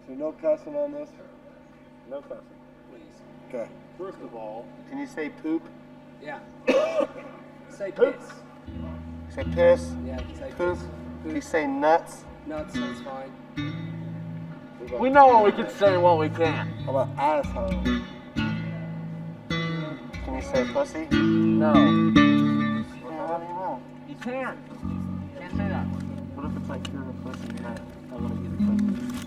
So no cussing on this? No cussing, please. Okay. First of all, can you say poop? Yeah. Say Poop. piss. Say piss? Yeah, say Poop. piss. Can you say nuts? Nuts, that's fine. we know what we can say and what we can't. How about asshole? Can you say pussy? No. Yeah, how do you know? You can't. Can't say that. What if it's like you're a pussy? You're not. I want to get a pussy.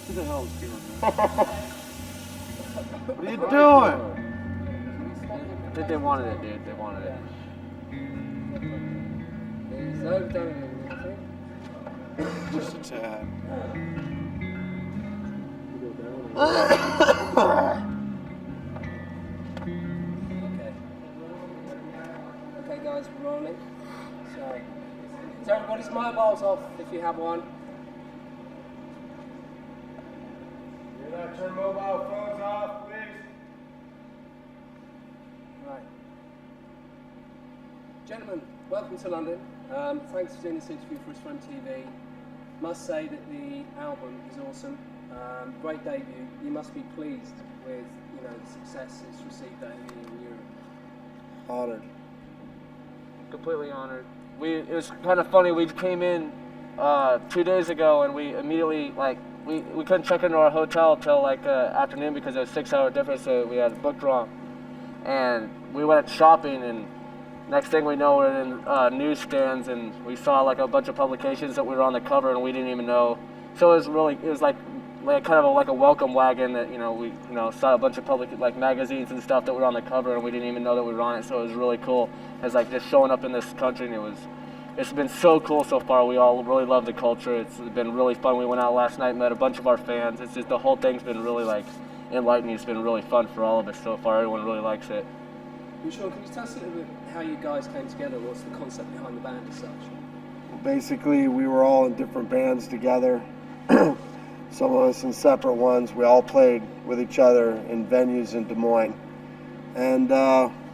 Who the hell is doing What are you doing? I think they wanted it, dude. They wanted it. He's overdone it, I think. Just a tad. Okay guys, we're rolling. So everybody's mobiles off if you have one. You're not turn mobile phones off, please. Right. Gentlemen, welcome to London. Thanks for doing this interview for us for MTV. Must say that the album is awesome. Great debut. You must be pleased with the success it's received over in Europe. Honored. Completely honored. It was kind of funny. We came in 2 days ago, and we immediately we couldn't check into our hotel till afternoon because it was 6-hour difference. So we had booked wrong, and we went shopping, and next thing we know, we're in newsstands, and we saw a bunch of publications that we were on the cover, and we didn't even know. So it was like kind of like a welcome wagon that we saw a bunch of public magazines and stuff that were on the cover, and we didn't even know that we were on it. So it was really cool. It's just showing up in this country, and it's been so cool so far. We all really love the culture. It's been really fun. We went out last night, met a bunch of our fans. It's just the whole thing's been really enlightening. It's been really fun for all of us so far. Everyone really likes it. Sean, can you tell us a little bit how you guys came together? What's the concept behind the band as such? Basically, we were all in different bands together. Some of us in separate ones. We all played with each other in venues in Des Moines. And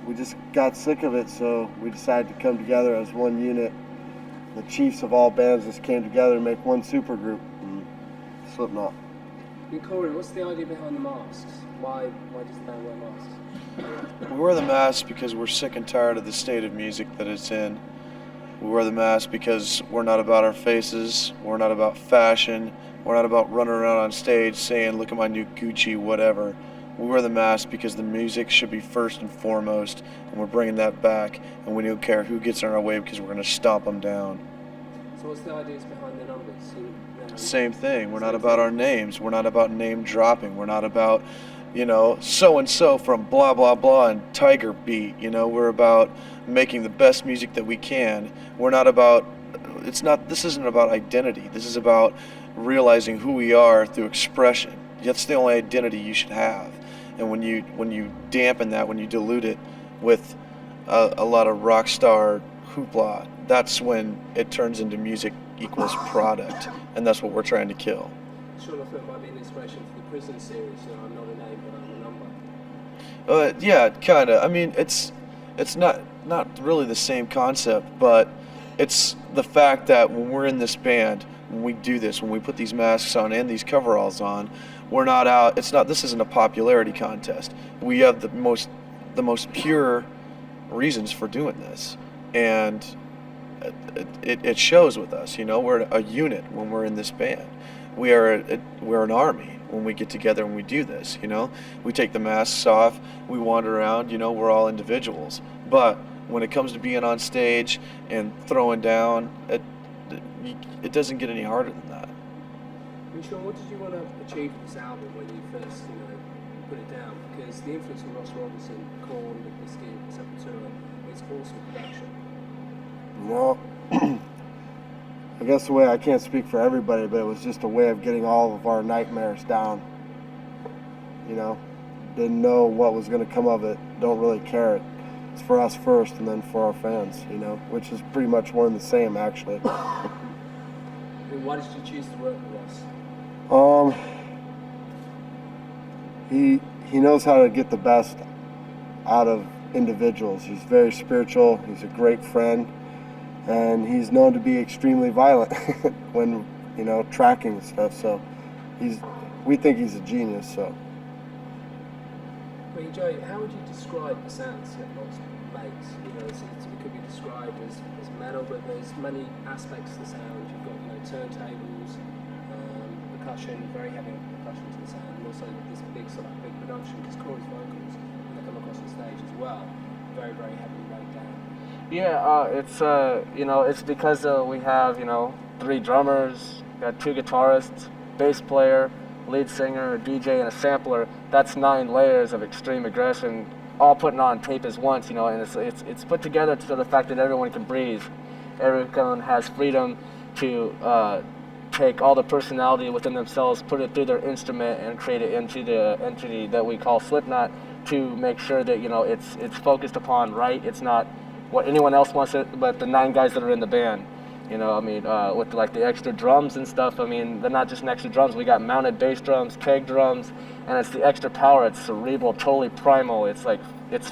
we just got sick of it, so we decided to come together as one unit. The chiefs of all bands just came together to make one supergroup, Slipknot. And Corey, what's the idea behind the masks? Why does the band wear masks? We wear the mask because we're sick and tired of the state of music that it's in. We wear the mask because we're not about our faces, we're not about fashion, we're not about running around on stage saying, look at my new Gucci, whatever. We wear the mask because the music should be first and foremost, and we're bringing that back, and we don't care who gets in our way because we're going to stomp them down. So what's the ideas behind the numbers? Same thing. We're not about our names. We're not about name dropping. We're not about, so-and-so from blah, blah, blah and Tiger Beat. We're about making the best music that we can. We're not about, this isn't about identity. This is about realizing who we are through expression. That's the only identity you should have. And when you dampen that, when you dilute it with a lot of rock star hoopla, that's when it turns into music equals product, and that's what we're trying to kill. Sure, I thought it might be an inspiration for the prison series. I'm not a name, but I'm a number. Yeah, kind of. I mean, it's not really the same concept, but it's the fact that when we're in this band, when we do this, when we put these masks on and these coveralls on, we're not out. This isn't a popularity contest. We have the most pure reasons for doing this, and it shows with us. We're a unit when we're in this band. We're an army when we get together and we do this. We take the masks off, we wander around. We're all individuals, but when it comes to being on stage and throwing down, it doesn't get any harder than that. And Sean, what did you want to achieve with this album when you first, put it down? Because the influence of Ross Robinson, Korn, Limp Bizkit, Sepultura, it's awesome production. I guess the way, I can't speak for everybody, but it was just a way of getting all of our nightmares down. Didn't know what was going to come of it. Don't really care. It's for us first, and then for our fans. Which is pretty much one and the same, actually. And why did you choose to work with Ross? He knows how to get the best out of individuals. He's very spiritual. He's a great friend. And he's known to be extremely violent when, tracking and stuff. So we think he's a genius. So. Well, Joey, how would you describe the sound Slipknot makes? It could be described as metal, but there's many aspects to the sound. You've got turntables, percussion, very heavy percussion to the sound, and also this big big production. Because Corey's vocals, when they come across the stage as well, very very heavily laid down. Yeah, it's because we have 3 drummers, got 2 guitarists, bass player, lead singer, a DJ, and a sampler. That's 9 layers of extreme aggression, all putting on tape as once, and it's put together to the fact that everyone can breathe. Everyone has freedom to take all the personality within themselves, put it through their instrument, and create it into the entity that we call Slipknot, to make sure that it's focused upon right. It's not what anyone else wants it, but the 9 guys that are in the band. With the extra drums and stuff, they're not just extra drums. We got mounted bass drums, keg drums, and it's the extra power. It's cerebral, totally primal. It's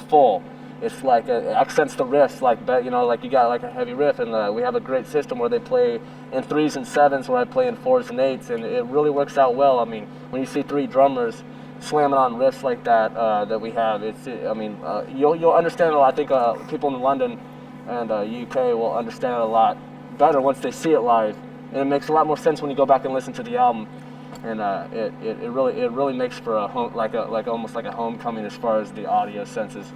full. it's like it accents the riffs, like you know, like you got like a heavy riff, and we have a great system where they play in 3s and 7s, where I play in 4s and 8s, and it really works out well. I mean, when you see 3 drummers slamming on riffs like that that we have, you'll understand it a lot. I think people in London and UK will understand it a lot better once they see it live, and it makes a lot more sense when you go back and listen to the album. And it really makes for a home, like almost like a homecoming as far as the audio sense is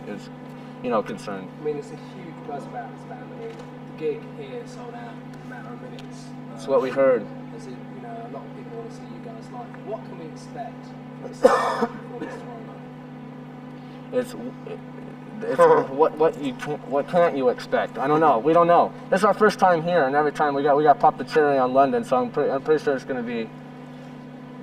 concerned. I mean, it's a huge buzz about this band. I mean, the gig here sold out in a matter of minutes. That's what we heard. As it, a lot of people want to see you guys live. What can we expect from this performance tomorrow night? What can't you expect? I don't know. We don't know. This is our first time here, and every time we got popped the cherry on London, so I'm pretty sure it's going to be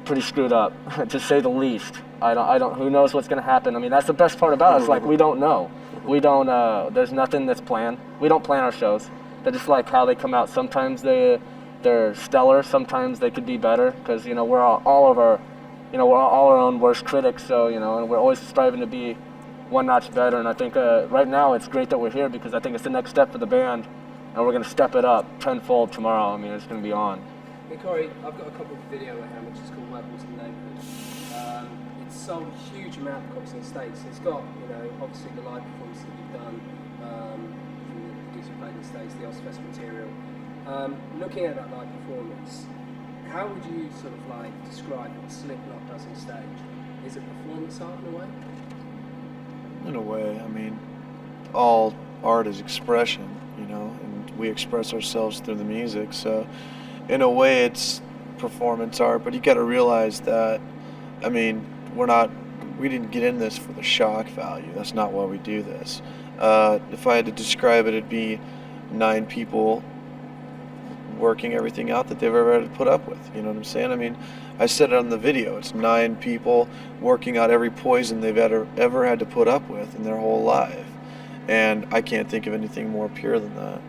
pretty screwed up, to say the least. I don't. Who knows what's going to happen? I mean, that's the best part about us. Like, we don't know. We don't. There's nothing that's planned. We don't plan our shows. They're just like how they come out. Sometimes they're stellar. Sometimes they could be better, because we're all our own worst critics. So and we're always striving to be one notch better. And I think right now it's great that we're here, because I think it's the next step for the band, and we're going to step it up tenfold tomorrow. I mean, it's going to be on. Hey Corey, I've got a couple of video at hand which is called Welcome to the Neighbourhood. It's sold a huge amount of copies in the States. It's got, obviously the live performance that you've done from the gigs you played in the States, the Ozfest material. Looking at that live performance, how would you sort of like describe what Slipknot does on stage? Is it performance art in a way? In a way, I mean, all art is expression, and we express ourselves through the music, so in a way it's performance art, but you got to realize that, I mean, we didn't get in this for the shock value. That's not why we do this. If I had to describe it, it'd be 9 people working everything out that they've ever had to put up with. You know what I'm saying? I mean, I said it on the video. It's 9 people working out every poison they've ever had to put up with in their whole life. And I can't think of anything more pure than that.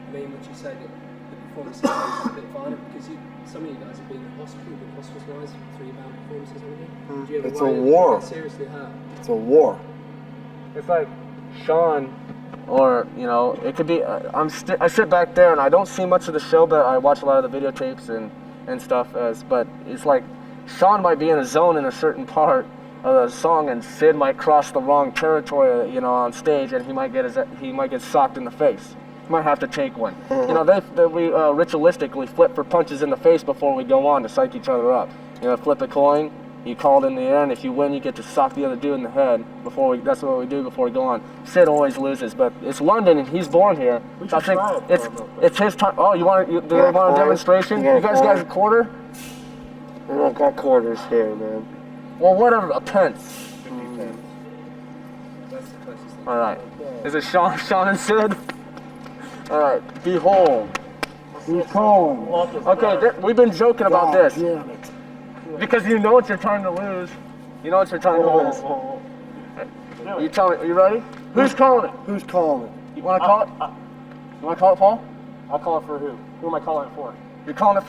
I mean, would you say that the performance is a bit violent? Because some of you guys have been in hospital, hospitalised for 3 band performances, haven't you? Do you ever It's a worry that war. you get seriously hurt? It's a war. It's like Sean, or it could be. I sit back there and I don't see much of the show, but I watch a lot of the videotapes and stuff. But it's like Sean might be in a zone in a certain part of the song, and Sid might cross the wrong territory, on stage, and he might get socked in the face. He might have to take one. We ritualistically flip for punches in the face before we go on to psych each other up. Flip a coin. You call it in the air, and if you win, you get to sock the other dude in the head. That's what we do before we go on. Sid always loses, but it's London, and he's born here. So I think it's his time. Oh, do you want a demonstration? You guys got a quarter? We don't got quarters here, man. Well, whatever, a pence. 50 pence. That's the closest thing. All right. Is it Sean and Sid? All right. Behold. He's calling. Okay, we've been joking about this. Damn it. Because you know it's your time to lose. You know it's your time to lose. You tell me, are you ready? Who's calling it? Who's calling it? You want to call it? You want to call it, Paul? I'll call it for who? Who am I calling it for? You're calling it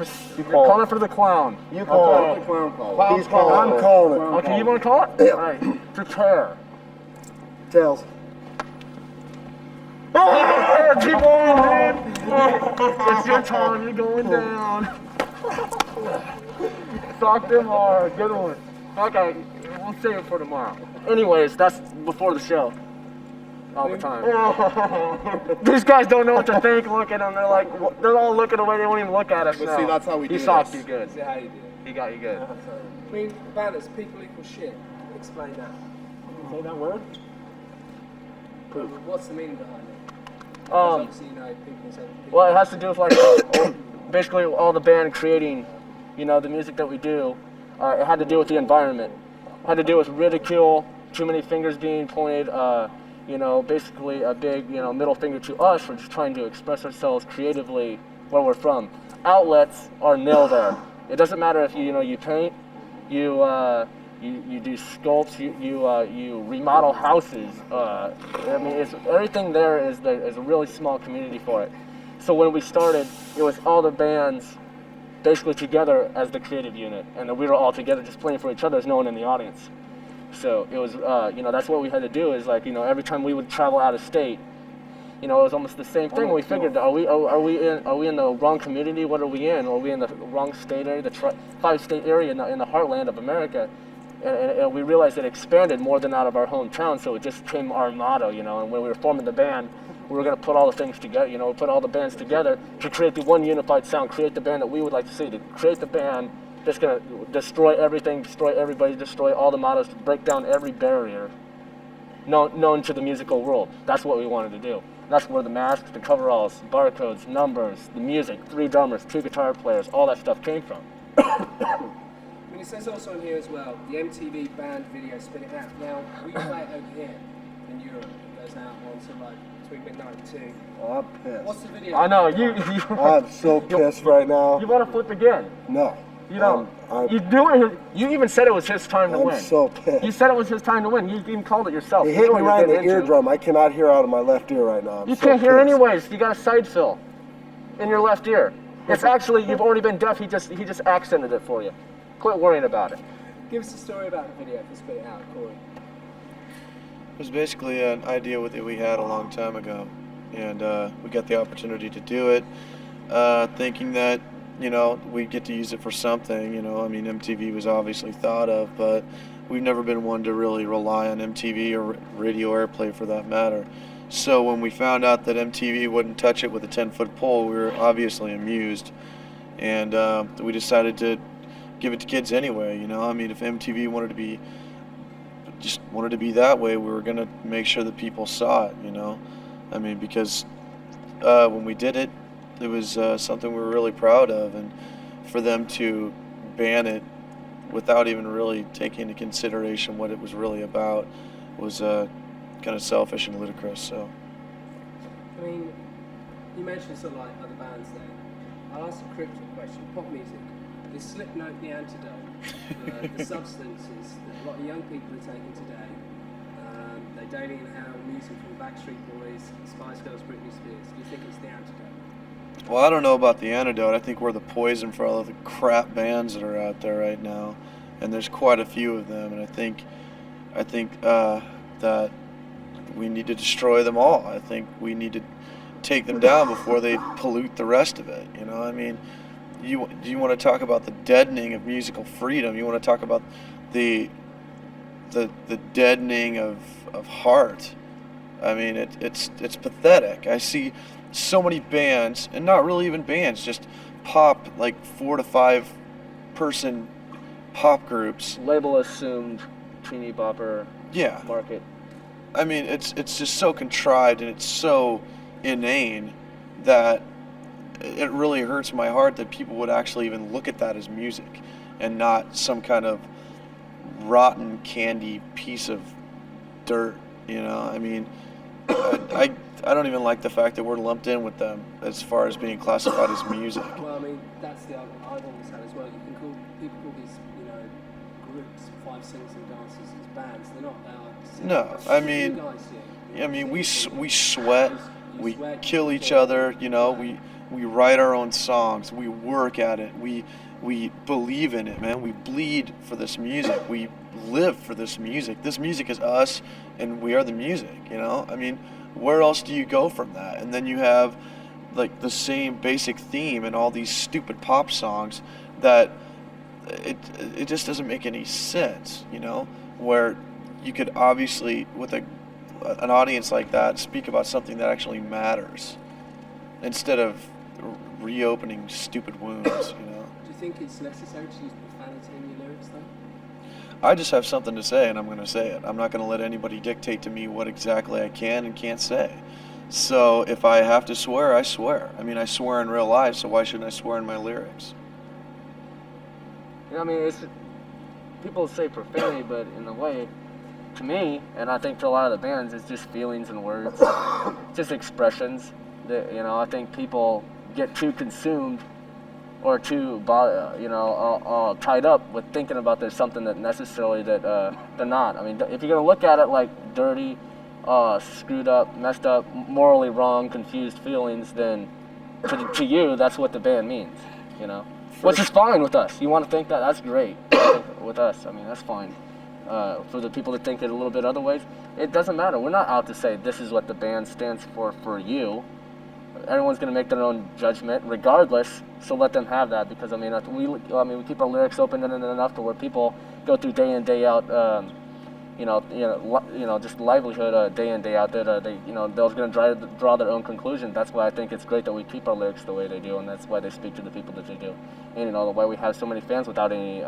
for the clown. You call it. The clown call it. He's calling it. I'm calling it. Okay, you want to call it? Yeah. All right. Prepare. Tails. Keep on, dude. It's your time. You're going down. Socked him hard. Good one. Okay, we'll save it for tomorrow. Anyways, that's before the show. All the time. These guys don't know what to think. Look at them. They're all looking away. They won't even look at us. But now. see, that's how we do He socked this. you good. See how you do it. He got you good. I mean, banners, people equal shit. Explain that. Say that word? What's the meaning behind it? Because obviously, people say people. Well, it has to do with basically all the band creating, the music that we do. It had to do with the environment. It had to do with ridicule, too many fingers being pointed. Basically a big, middle finger to us for just trying to express ourselves creatively where we're from. Outlets are nil there. It doesn't matter if you paint, you do sculpts, you remodel houses. It's everything there is a really small community for it. So when we started, it was all the bands basically together as the creative unit, and we were all together just playing for each other. There's no one in the audience. So it was, that's what we had to do is like, every time we would travel out of state, it was almost the same thing. We figured, are we in the wrong community? What are we in? Are we in the wrong state area, the 5-state area in the heartland of America? And we realized it expanded more than out of our hometown, so it just became our motto, And when we were forming the band, we were going to put all the things together, put all the bands together to create the one unified sound, create the band that we would like to see, to create the band that's going to destroy everything, destroy everybody, destroy all the mottos, break down every barrier known to the musical world. That's what we wanted to do. That's where the masks, the coveralls, barcodes, numbers, the music, 3 drummers, 2 guitar players, all that stuff came from. I mean, it says also in here as well, the MTV band video Spin It Out. Now, we play it over here in Europe. It goes out onto like between midnight and 2. Oh, I'm pissed. What's the video? I know, I'm so pissed right now. You want to flip again? No. You don't. You do it. You even said it was his time to win. I'm so pissed. You said it was his time to win. You even called it yourself. He You hit know me what right in you're the getting into. eardrum. I cannot hear out of my left ear right now. You can't hear anyways. You got a side fill in your left ear. It's actually, you've already been deaf. He just accented it for you. Quit worrying about it. Give us a story about the video for Spit It Out, Corey. It was basically an idea that we had a long time ago, and we got the opportunity to do it, thinking that we'd get to use it for something. I mean, MTV was obviously thought of, but we've never been one to really rely on MTV or radio airplay for that matter. So when we found out that MTV wouldn't touch it with a 10-foot pole, we were obviously amused, and we decided to give it to kids anyway. I mean, if MTV wanted to be that way, we were gonna make sure that people saw it. I mean, because when we did it, it was something we were really proud of, and for them to ban it without even really taking into consideration what it was really about was kind of selfish and ludicrous. So, I mean, you mentioned sort of like other bands there. I'll ask a cryptic question. Pop music. Is Slipknot the antidote for the substances that a lot of young people are taking today? They don't even have music from Backstreet Boys, Spice Girls, Britney Spears. Do you think it's the antidote? well, I don't know about the antidote. I think we're the poison for all of the crap bands that are out there right now, and there's quite a few of them. And I think that we need to destroy them all. I think we need to take them down before they pollute the rest of it. I mean, you want to talk about the deadening of musical freedom? You want to talk about the deadening of heart? I mean, it's pathetic. I see so many bands, and not really even bands, just pop, like 4 to 5 person pop groups. Label assumed teeny bopper Yeah. market. I mean, it's just so contrived and it's so inane that it really hurts my heart that people would actually even look at that as music and not some kind of rotten candy piece of dirt. I mean, I don't even like the fact that we're lumped in with them as far as being classified as music. Well, I mean, that's the argument I've always had as well. You can call these, groups, 5 singers and dancers as bands. They're not. No, I mean, you guys do. I mean, we sweat, You we sweat, kill you each kill. other. We write our own songs. We work at it. We believe in it, man. We bleed for this music. We live for this music. This music is us, and we are the music. I mean, where else do you go from that? And then you have like the same basic theme in all these stupid pop songs that it just doesn't make any sense. Where you could obviously, with an audience like that, speak about something that actually matters instead of reopening stupid wounds. Do you think it's necessary to use profanity in your lyrics, though? I just have something to say, and I'm going to say it. I'm not going to let anybody dictate to me what exactly I can and can't say. So if I have to swear, I swear. I mean, I swear in real life, so why shouldn't I swear in my lyrics? I mean, people say profanity, but in a way, to me, and I think to a lot of the bands, it's just feelings and words, just expressions. That I think people get too consumed or too tied up with thinking about there's something that necessarily that they're not. I mean, if you're gonna look at it like dirty, screwed up, messed up, morally wrong, confused feelings, then to you, that's what the band means. Which is fine with us. You want to think that? That's great. With us, I mean, that's fine. For the people that think it a little bit other ways, it doesn't matter. We're not out to say this is what the band stands for you. Everyone's going to make their own judgment regardless, so let them have that, because I mean we keep our lyrics open enough to where people go through day in day out just livelihood day in day out that they're going to draw their own conclusion. That's why I think it's great that we keep our lyrics the way they do, and that's why they speak to the people that they do. And why we have so many fans without any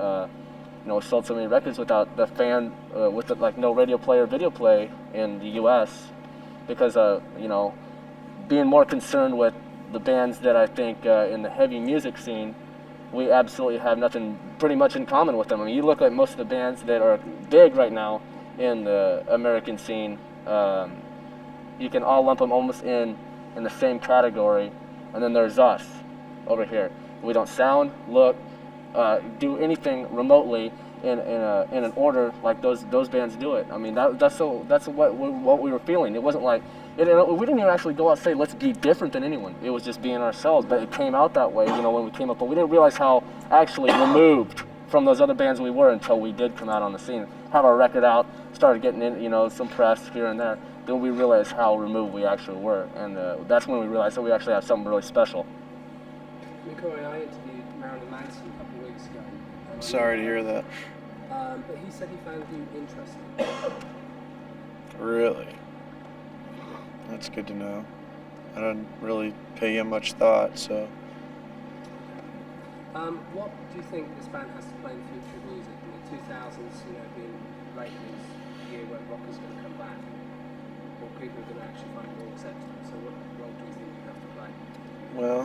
we sold so many records without the fan with no radio play or video play in the U.S. because being more concerned with the bands that I think in the heavy music scene, we absolutely have nothing pretty much in common with them. I mean, you look at most of the bands that are big right now in the American scene, you can all lump them almost in the same category, and then there's us over here. We don't sound, look, do anything remotely in an order like those bands do it. I mean, that's what we were feeling. It wasn't like we didn't even actually go out and say let's be different than anyone. It was just being ourselves. But it came out that way, when we came up. But we didn't realize how actually removed from those other bands we were until we did come out on the scene, have our record out, started getting in, some press here and there. Then we realized how removed we actually were, and that's when we realized that we actually have something really special. Corey, I interviewed Marilyn Manson a couple of weeks ago. Sorry to hear that. But he said he found you interesting. Really? That's good to know. I don't really pay him much thought, so. What do you think this band has to play in the future of music? In the 2000s, being lately year where rock is going to come back, or people are going to actually find it more acceptable. So what role do you think you have to play? Well,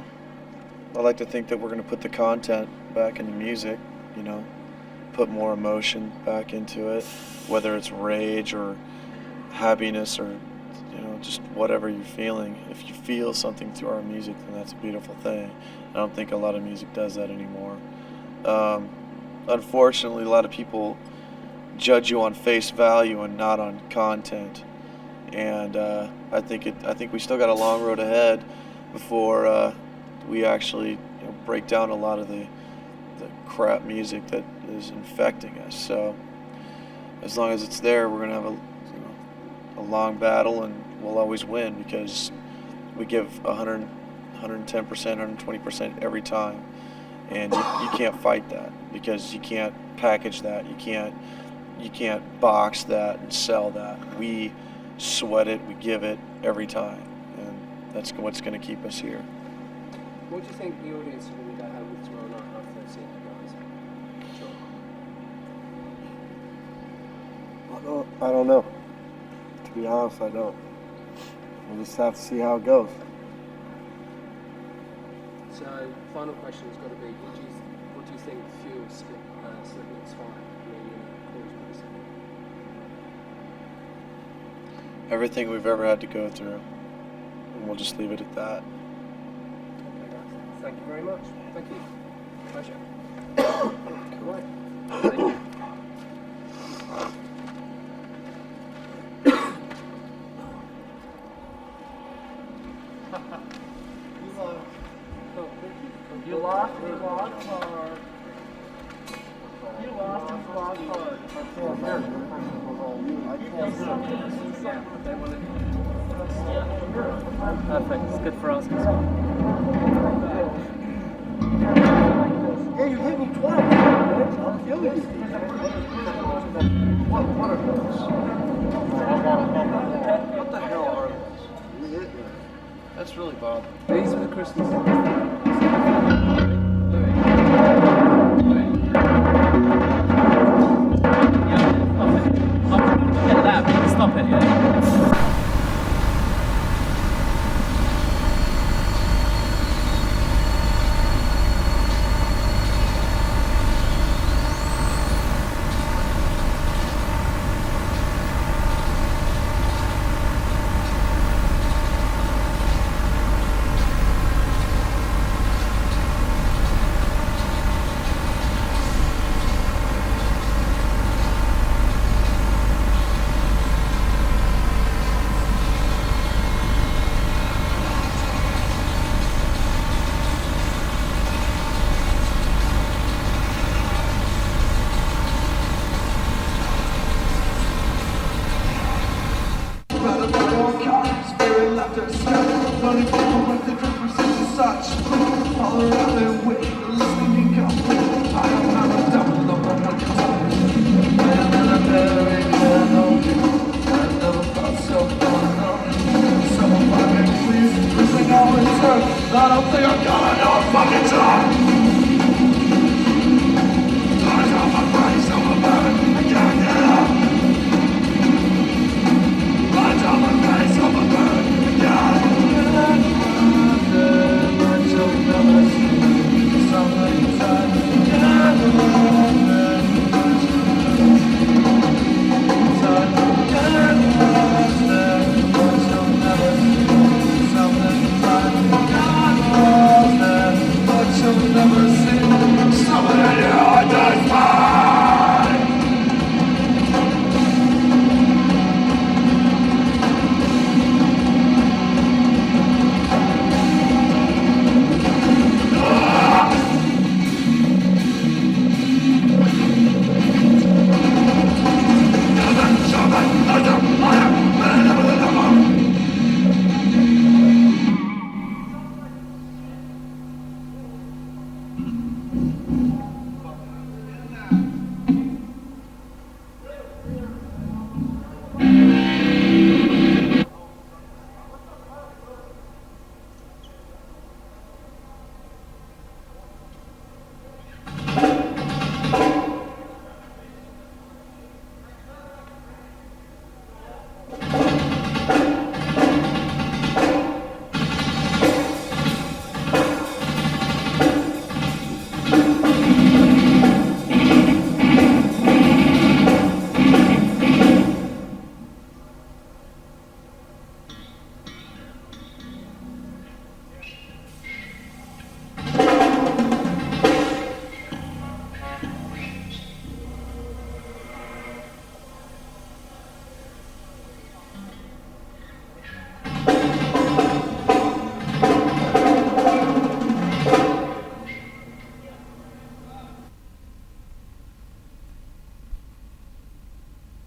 I like to think that we're going to put the content back into music, put more emotion back into it, whether it's rage or happiness or, just whatever you're feeling. If you feel something through our music, then that's a beautiful thing. I don't think a lot of music does that anymore. Unfortunately, a lot of people judge you on face value and not on content. And I think we still got a long road ahead before we actually break down a lot of the crap music that is infecting us. So as long as it's there, we're gonna have a long battle, and we'll always win because we give 110%, 120% every time, and you can't fight that because you can't package that, you can't box that and sell that. We sweat it, we give it every time, and that's what's going to keep us here. What do you think the audience is going to have with tomorrow night after they've seen you guys? I don't know. To be honest, I don't. We'll just have to see how it goes. So, final question has got to be: what do you think fuels Slipknot's fire? I mean, Corey's pretty simple. Everything we've ever had to go through, and we'll just leave it at that. Okay, guys. Thank you very much. Thank you. Pleasure. Right. Thank you. You lost hard. You lost hard. Perfect. It's good for us. Hey, you hit me twice. I'll kill you. What are those? What the hell are those? You hit me. That's really bothering. These are the Christmas. Stop it, yeah. Everybody